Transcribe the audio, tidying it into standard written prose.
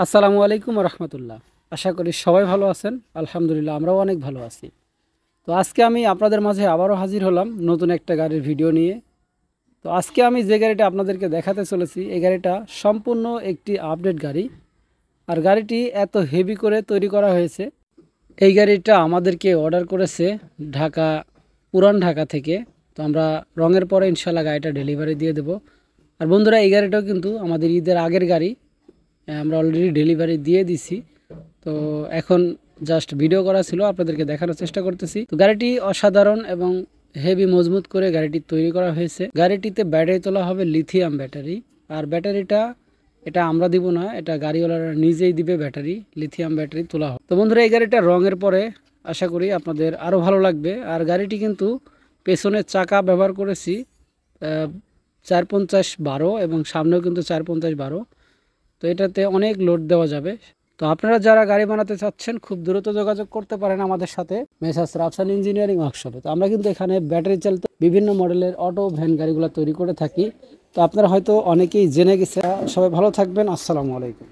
আসসালামু আলাইকুম রহমতুল্লাহ। আশা করি সবাই ভালো আছেন। আলহামদুলিল্লাহ আমরাও অনেক ভালো আছি। তো আজকে আমি আপনাদের মাঝে আবারও হাজির হলাম নতুন একটা গাড়ির ভিডিও নিয়ে। তো আজকে আমি যে গাড়িটা আপনাদেরকে দেখাতে চলেছি এই গাড়িটা সম্পূর্ণ একটি আপডেট গাড়ি। আর গাড়িটি এত হেভি করে তৈরি করা হয়েছে। এই গাড়িটা আমাদেরকে অর্ডার করেছে ঢাকা, পুরান ঢাকা থেকে। তো আমরা রঙের পরে ইনশাল্লাহ গাড়িটা ডেলিভারি দিয়ে দেব। আর বন্ধুরা, এই গাড়িটাও কিন্তু আমাদের ঈদের আগের গাড়ি, আমরা অলরেডি ডেলিভারি দিয়ে দিছি। তো এখন জাস্ট ভিডিও করা ছিল, আপনাদেরকে দেখানোর চেষ্টা করতেছি। তো গাড়িটি অসাধারণ এবং হেভি মজবুত করে গাড়িটি তৈরি করা হয়েছে। গাড়িটিতে ব্যাটারি তোলা হবে লিথিয়াম ব্যাটারি। আর ব্যাটারিটা এটা আমরা দিব না, এটা গাড়িওয়ালারা নিজেই দিবে। ব্যাটারি লিথিয়াম ব্যাটারি তোলা হবে। তো বন্ধুরা, এই গাড়িটা রঙের পরে আশা করি আপনাদের আরও ভালো লাগবে। আর গাড়িটি কিন্তু পেছনের চাকা ব্যবহার করেছি 450-12 এবং সামনেও কিন্তু 450-12। তো এটাতে অনেক লোড দেওয়া যাবে। তো আপনারা যারা গাড়ি বানাতে চাচ্ছেন খুব দ্রুত যোগাযোগ করতে পারেন আমাদের সাথে মেসার্স রাফসান ইঞ্জিনিয়ারিং ওয়ার্কশপে। তো আমরা কিন্তু এখানে ব্যাটারি চালিত বিভিন্ন মডেলের অটো ভ্যান গাড়িগুলো তৈরি করে থাকি। তো আপনারা হয়তো অনেকেই জেনে গেছে। সবাই ভালো থাকবেন। আসসালামু আলাইকুম।